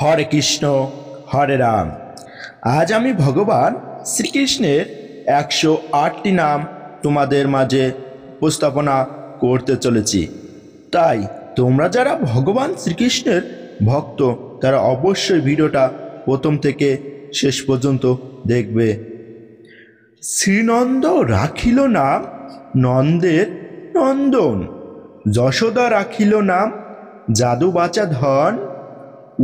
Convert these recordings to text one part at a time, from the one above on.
হরে কৃষ্ণ হরে রাম। আজ আমি ভগবান শ্রীকৃষ্ণের 108টি নাম তোমাদের মাঝে উপস্থাপনা করতে চলেছি। তাই তোমরা যারা ভগবান শ্রীকৃষ্ণের ভক্ত তারা অবশ্যই ভিডিওটা প্রথম থেকে শেষ পর্যন্ত দেখবে। শ্রীনন্দ রাখিল নাম নন্দের নন্দন, যশোদা রাখিল নাম জাদু বাঁচা ধন,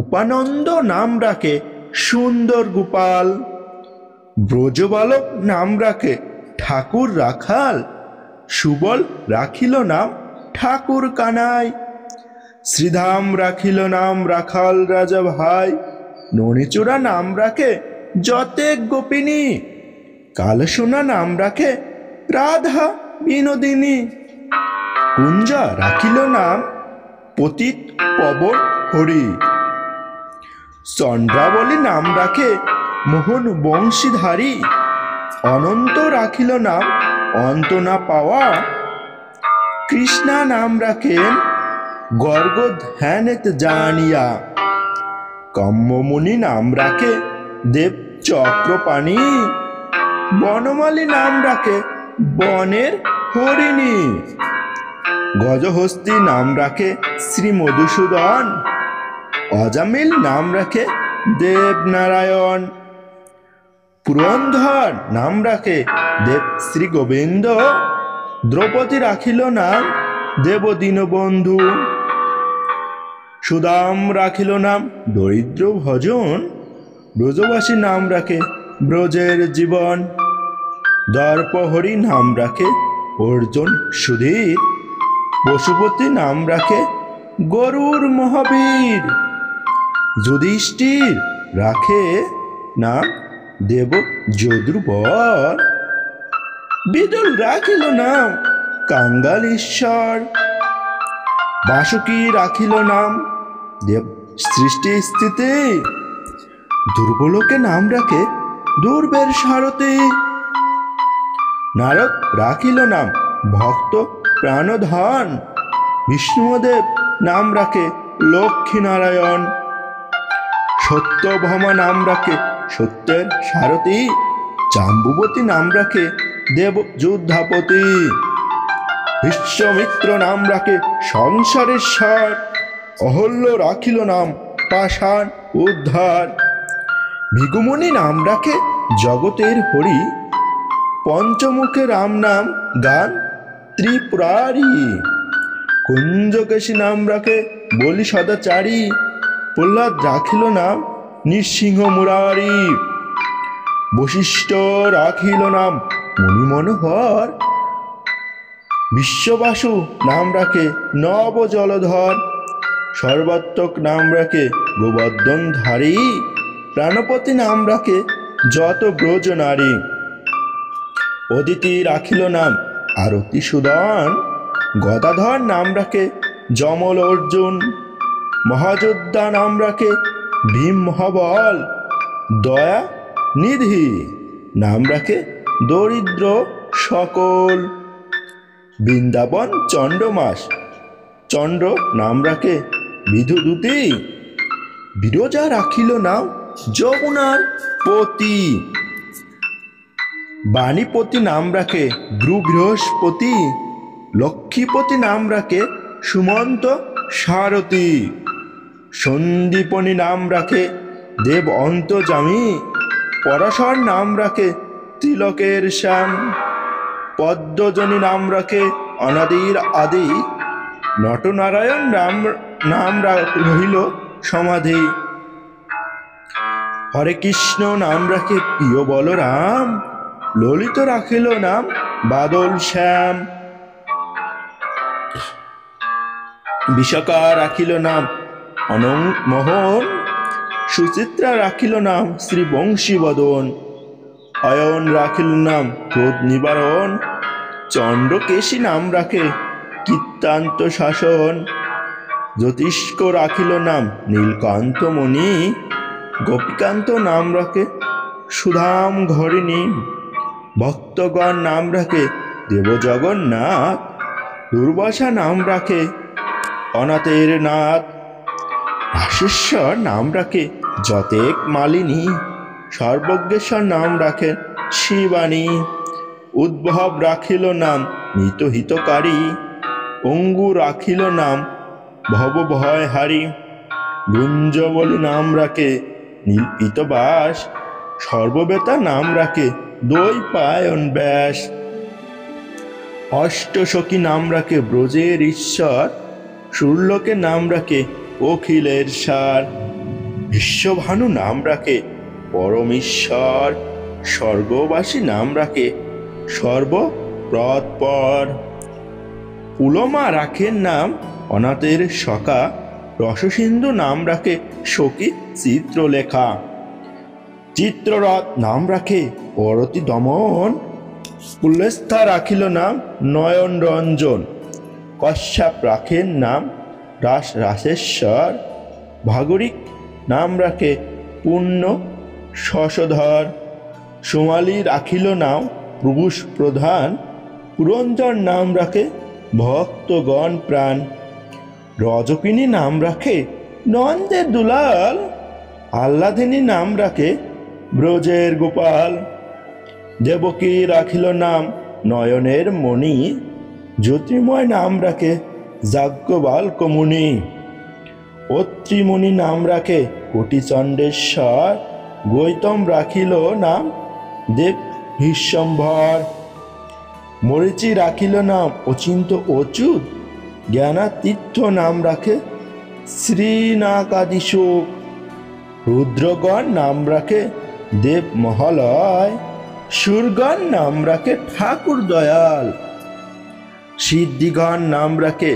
উপানন্দ নাম রাখে সুন্দর গোপাল, ব্রজবালক নাম রাখে ঠাকুর রাখাল, সুবল রাখিল নাম ঠাকুর কানাই, শ্রীধাম রাখিল নাম রাখাল রাজা ভাই, ননিচূড়া নাম রাখে যতেক গোপিনী, কালসোনা নাম রাখে রাধা বিনোদিনী, কুঞ্জা রাখিল নাম পতিত পবন হরি, চন্দ্রাবলী নাম রাখে মোহন বংশীধারী, অনন্ত রাখিল নাম অন্ত না পাওয়া, কৃষ্ণা নাম রাখেন গর্গ ধ্যানেত জানিয়া, কম্মমুনি নাম রাখে দেব চক্রপাণি, বনমালী নাম রাখে বনের হরিণী, গজহস্তি নাম রাখে শ্রী মধুসূদন, অজামিল নাম রাখে দেবনারায়ণ, পুরন্ধর নাম রাখে দেব শ্রী গোবিন্দ, দ্রৌপদী রাখিল নাম দেব দীনবন্ধু, সুদাম রাখিল নাম দরিদ্র ভজন, ব্রজবাসী নাম রাখে ব্রজের জীবন, দর্পহরি নাম রাখে অর্জুন সুধীর, পশুপতি নাম রাখে গরুর মহাবীর, যুধিষ্ঠির রাখে নাম দেব যদুবর, বিদুর রাখিল নাম কাঙ্গাল ঈশ্বর, বাসুকী রাখিল নাম দেব সৃষ্টি স্থিতি, দুর্বলকে নাম রাখে দুর্বের সারথি, নারদ রাখিল নাম ভক্ত প্রাণধন, বিষ্ণুদেব নাম রাখে লক্ষ্মী নারায়ণ, সত্যভামা নাম রাখে সত্যের সারথী, জাম্বুবতী নাম রাখে দেব যুদ্ধাপতি, বিশ্বমিত্র নাম রাখে সংসারের সার, অহল্য রাখিল নাম পাষাণ উদ্ধার, ভৃগুমুনি নাম রাখে জগতের হরি, পঞ্চমুখে রাম নাম গান ত্রিপুরারি, কুঞ্জকেশী নাম রাখে বলি সদাচারী, প্রহ্লাদ রাখিল নাম নৃসিংহ মুরারি, বশিষ্ঠ রাখিল নাম মুনি মনোহর, বিশ্ববাসু নাম রাখে নব জলধর, সর্বাত্মক নাম রাখে গোবর্ধনধারী, প্রাণপতি নাম রাখে যত ব্রজ নারী, অদিতি রাখিল নাম আরতি সুদন, গদাধর নাম রাখে যমল অর্জুন, মহাযোদ্ধা নাম রাখে ভীম মহাবল, দয়া নিধি নাম রাখে দরিদ্র সকল, বৃন্দাবন চন্দ্রমাস চন্দ্র নাম রাখে বিধুদূতি, বিরজা রাখিল নাম যমুনার পতি, বাণীপতি নাম রাখে গুরু বৃহস্পতি, লক্ষ্মীপতি নাম রাখে সুমন্ত সারথী, সন্দীপনী নাম রাখে দেব অন্তর্যামী, পরাশর নাম রাখে তিলকের শ্যাম, পদ্মজনী নাম রাখে অনাদির আদি, নটনারায়ণ নাম রহিল সমাধি, হরে কৃষ্ণ নাম রাখে প্রিয় বলরাম, ললিত রাখিল নাম বাদল শ্যাম, বিশাখা রাখিল নাম মোহন, সুচিত্রা রাখিল নাম শ্রী বংশীবদন, অয়ন রাখিল নাম ক্রোধ নিবারণ, চন্দ্রকেশী নাম রাখে কীর্তান্ত শাসন, জ্যোতিষ্ক রাখিল নাম নীলকান্ত মণি, গোপীকান্ত নাম রাখে সুধাম ঘরিণী, ভক্তগণ নাম রাখে দেব জগন্নাথ, দুর্বাসা নাম রাখে অনাথের নাথ, রাশেশ্বর নাম রাখে যতেক মালিনী, সর্বজ্ঞেশ্বর নাম রাখেন শিবানী, উদ্ভব রাখিল নাম নিতহিতকারী, অঙ্গু রাখিল নাম ভব ভয় হারি, গুঞ্জবলী নাম রাখে নীলপিতবাস, সর্ববেতা নাম রাখে দৈপায়ন ব্যাস, অষ্টসখী নাম রাখে ব্রজের ঈশ্বর, সুরলোকে নাম রাখে অখিলের সার, বিশ্বভানু নাম রাখে পরমেশ্বর, স্বর্গবাসী নাম রাখে সর্বপ্রৎপর, পুলমা রাখেন নাম অনাথের সখা, রসসিন্ধু নাম রাখে সখী চিত্রলেখা, চিত্ররথ নাম রাখে পরতি দমন, পুলস্থা রাখিল নাম নয়ন রঞ্জন, কশ্যপ রাখেন নাম রাসেশ্বর, ভাগরিক নাম রাখে পুণ্য শশধর, সোমালি রাখিল নাম প্রভুষ প্রধান, পুরঞ্জন নাম রাখে ভক্তগণ প্রাণ, রজকিনী নাম রাখে নন্দের দুলাল, আহ্লাদিনী নাম রাখে ব্রজের গোপাল, দেবকী রাখিল নাম নয়নের মণি, জ্যোতির্ময় নাম রাখে যাজ্ঞবাল্ক মুনি, অত্রিমুনি নাম রাখে কোটিচণ্ডেশ্বর, গৌতম রাখিল নাম দেব বিশ্বম্ভর, মরিচি রাখিল নাম অচিন্ত অচ্যুত, জ্ঞানাতীর্থ নাম রাখে শ্রীনাকাদিশোক, রুদ্রগণ নাম রাখে দেব মহালয়, সুরগণ নাম রাখে ঠাকুর দয়াল, সিদ্ধিগণ নাম রাখে